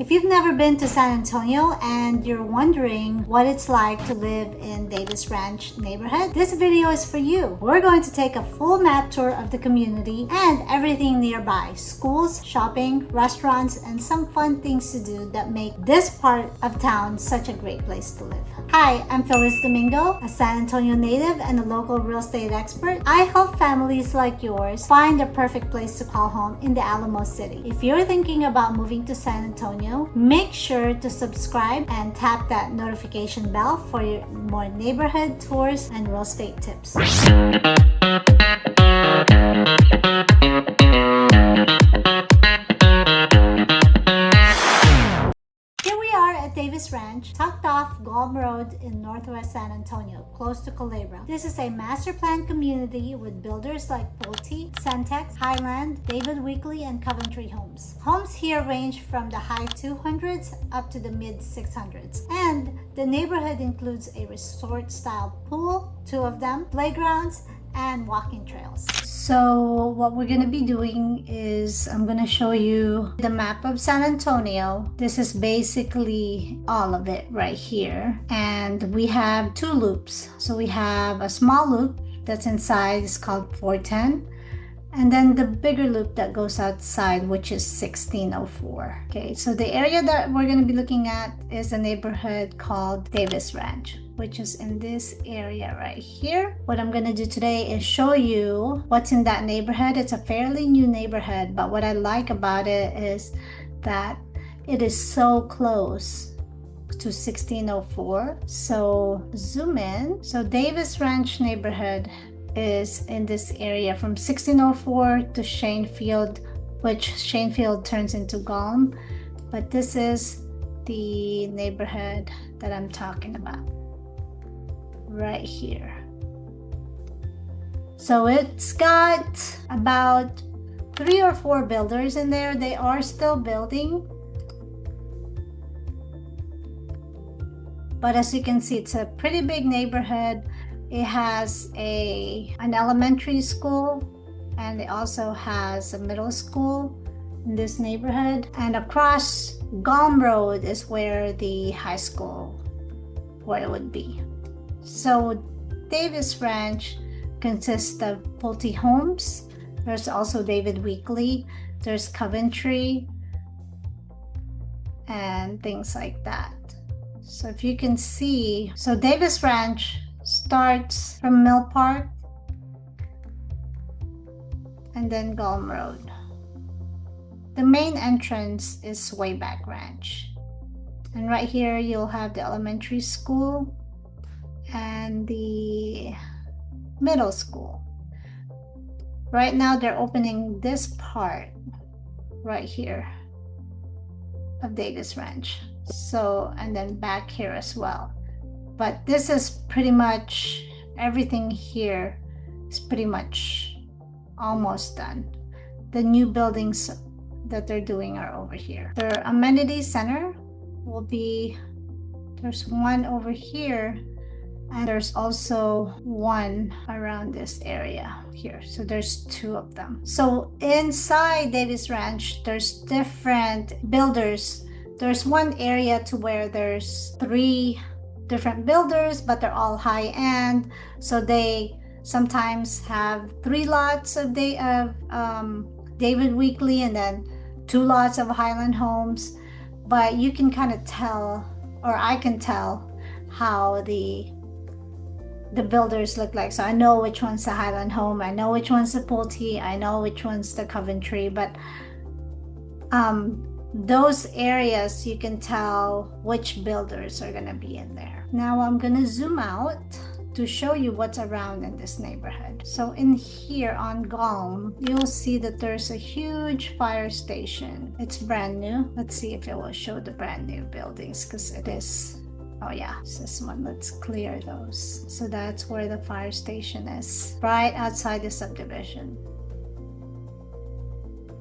If you've never been to San Antonio and you're wondering what it's like to live in Davis Ranch neighborhood, this video is for you. We're going to take a full map tour of the community and everything nearby: schools, shopping, restaurants, and some fun things to do that make this part of town such a great place to live. Hi, I'm Phyllis Domingo, a San Antonio native and a local real estate expert. I help families like yours find the perfect place to call home in the Alamo City. If you're thinking about moving to San Antonio, make sure to subscribe and tap that notification bell for more neighborhood tours and real estate tips. Davis Ranch, tucked off Guam Road in northwest San Antonio, close to Culebra. This is a master planned community with builders like Pulte, Centex, Highland, David Weekley, and Coventry Homes. Homes here range from the high 200s up to the mid 600s, and the neighborhood includes a resort-style pool, 2 of them, playgrounds, and walking trails. So what we're going to be doing is I'm going to show you the map of San Antonio. This is basically all of it right here, and we have 2 loops. So we have a small loop that's inside, is called 410, and then the bigger loop that goes outside, which is 1604. Okay, so the area that we're going to be looking at is a neighborhood called Davis Ranch, which is in this area right here. What I'm going to do today is show you what's in that neighborhood. It's a fairly new neighborhood, but what I like about it is that it is so close to 1604. So zoom in. So Davis Ranch neighborhood is in this area from 1604 to Shanefield, which Shanefield turns into Guam. But this is the neighborhood that I'm talking about right here. So it's got about 3 or 4 builders in there. They are still building, but as you can see, it's a pretty big neighborhood. It has an elementary school, and it also has a middle school in this neighborhood. And across Guam Road is where the high school, where it would be. So Davis Ranch consists of Pulte Homes. There's also David Weekley. There's Coventry and things like that. So if you can see, so Davis Ranch starts from Mill Park and then Guam Road. The main entrance is Wayback Ranch. And right here you'll have the elementary school and the middle school. Right now they're opening this part right here of Davis Ranch. So, and then back here as well. But this is pretty much, everything here is pretty much almost done. The new buildings that they're doing are over here. Their amenity center will be, there's one over here, and there's also one around this area here. So there's 2 of them. So inside Davis Ranch, there's different builders. There's one area to where there's 3 different builders, but they're all high-end. So they sometimes have 3 lots of David Weekley and then 2 lots of Highland Homes. But you can kind of tell, or I can tell, how the builders look like. So I know which one's the Highland Home, I know which one's the Pulte, I know which one's the Coventry, but those areas you can tell which builders are gonna be in there. Now I'm gonna zoom out to show you what's around in this neighborhood. So in here on Guam, you'll see that there's a huge fire station. It's brand new. Let's see if it will show the brand new buildings, because it is. Oh yeah, it's this one. Let's clear those. So that's where the fire station is, right outside the subdivision.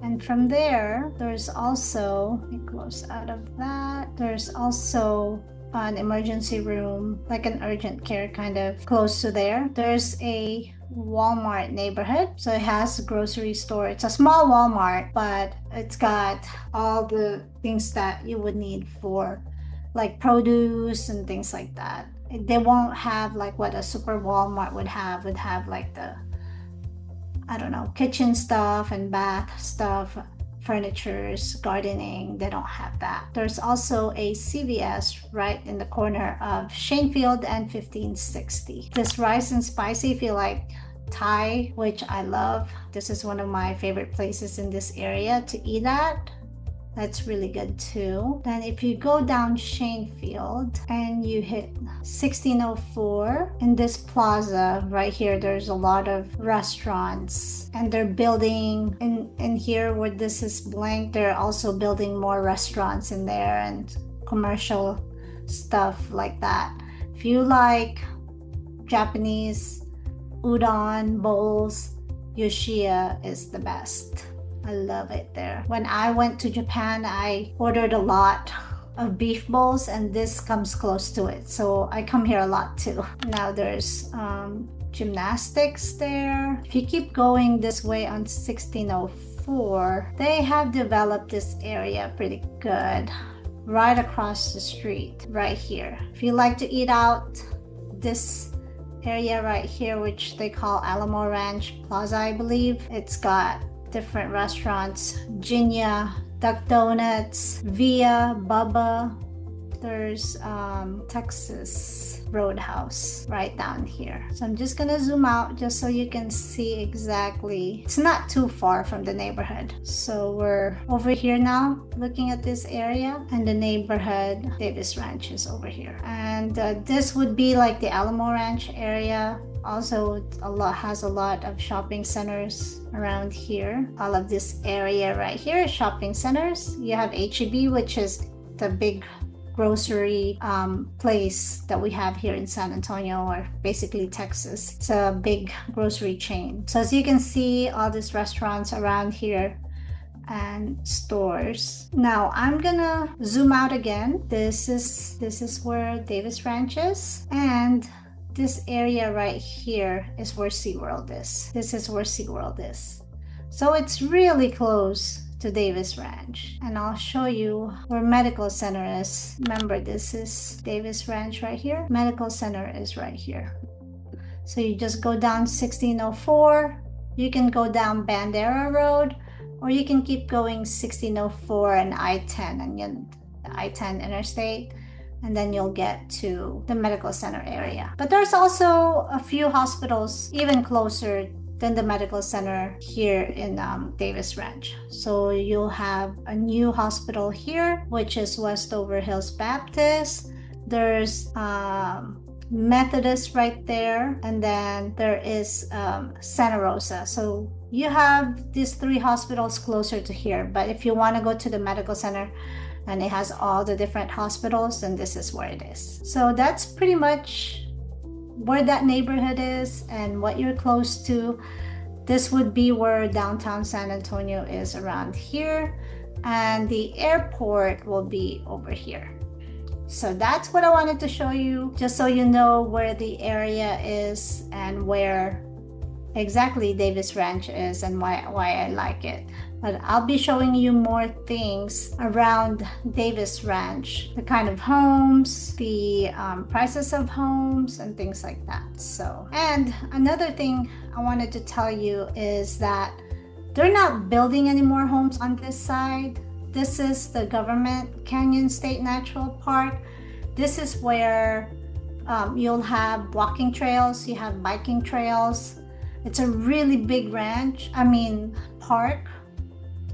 And from there, there's also, let me close out of that, there's also an emergency room, like an urgent care kind of close to there. There's a Walmart neighborhood, so it has a grocery store. It's a small Walmart, but it's got all the things that you would need for like produce and things like that. They won't have like what a super Walmart would have like the, I don't know, kitchen stuff and bath stuff, furnitures, gardening. They don't have that. There's also a CVS right in the corner of Shanefield and 1560. This rice and spicy, if you like Thai, which I love, this is one of my favorite places in this area to eat at. That's really good too. Then if you go down Shanefield and you hit 1604, in this plaza right here, there's a lot of restaurants, and they're building in here where this is blank, they're also building more restaurants in there and commercial stuff like that. If you like Japanese udon bowls, Yoshia is the best. I love it there. When I went to Japan, I ordered a lot of beef bowls, and this comes close to it. So I come here a lot too. Now there's gymnastics there. If you keep going this way on 1604, they have developed this area pretty good. Right across the street, right here. If you like to eat out, this area right here, which they call Alamo Ranch Plaza, I believe, it's got different restaurants: Ginya, Duck Donuts, Via, Bubba. There's Texas Roadhouse right down here. So I'm just gonna zoom out just so you can see exactly. It's not too far from the neighborhood. So we're over here now looking at this area, and the neighborhood Davis Ranch is over here. And this would be like the Alamo Ranch area. Also has a lot of shopping centers around here. All of this area right here is shopping centers. You have HEB, which is the big grocery place that we have here in San Antonio, or basically Texas. It's a big grocery chain. So as you can see, all these restaurants around here and stores. Now I'm gonna zoom out again. This is where Davis Ranch is, and this area right here is where SeaWorld is. This is where SeaWorld is. So it's really close to Davis Ranch. And I'll show you where Medical Center is. Remember, this is Davis Ranch right here. Medical Center is right here. So you just go down 1604. You can go down Bandera Road, or you can keep going 1604 and I-10 and the I-10 interstate, and then you'll get to the medical center area. But there's also a few hospitals even closer than the medical center here in Davis Ranch. So you'll have a new hospital here, which is Westover Hills Baptist. There's Methodist right there, and then there is Santa Rosa. So you have these three hospitals closer to here. But if you want to go to the medical center, and it has all the different hospitals, and this is where it is. So that's pretty much where that neighborhood is and what you're close to. This would be where downtown San Antonio is, around here, and the airport will be over here. So that's what I wanted to show you, just so you know where the area is and where exactly Davis Ranch is and why I like it. But I'll be showing you more things around Davis Ranch, the kind of homes, the prices of homes, and things like that. So, and another thing I wanted to tell you is that they're not building any more homes on this side. This is the Government Canyon State Natural Park. This is where you'll have walking trails, you have biking trails. It's a really big park.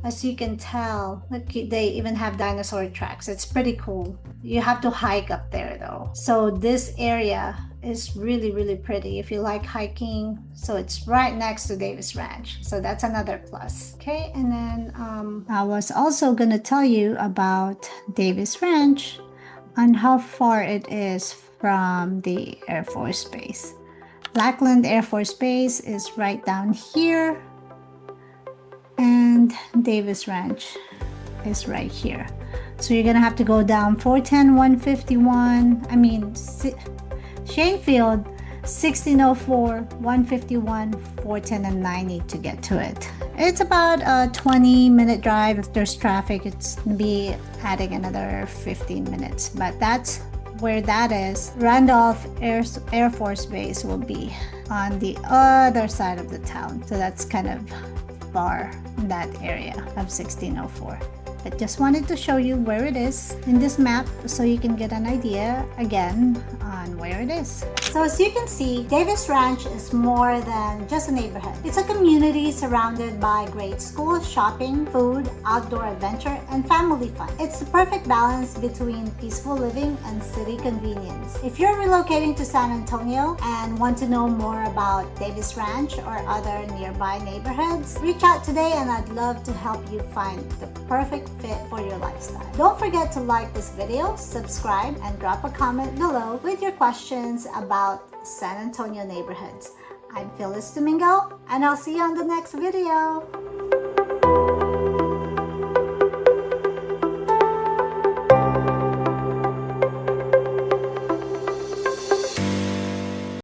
As you can tell, look, they even have dinosaur tracks. It's pretty cool. You have to hike up there though. So this area is really, really pretty if you like hiking. So it's right next to Davis Ranch. So that's another plus. Okay, and then I was also gonna tell you about Davis Ranch and how far it is from the Air Force Base. Lackland Air Force Base is right down here, and Davis Ranch is right here. So you're gonna have to go down 410, 151. I mean, Shanefield, 1604, 151, 410, and 90 to get to it. It's about a 20-minute drive. If there's traffic, it's gonna be adding another 15 minutes. But that's where that is. Randolph Air Force Base will be on the other side of the town. So that's kind of far in that area of 1604. I just wanted to show you where it is in this map so you can get an idea again on where it is. So as you can see, Davis Ranch is more than just a neighborhood. It's a community surrounded by great schools, shopping, food, outdoor adventure, and family fun. It's the perfect balance between peaceful living and city convenience. If you're relocating to San Antonio and want to know more about Davis Ranch or other nearby neighborhoods, reach out today and I'd love to help you find the perfect fit for your lifestyle. Don't forget to like this video, subscribe, and drop a comment below with your questions about San Antonio neighborhoods. I'm Phyllis Domingo, and I'll see you on the next video.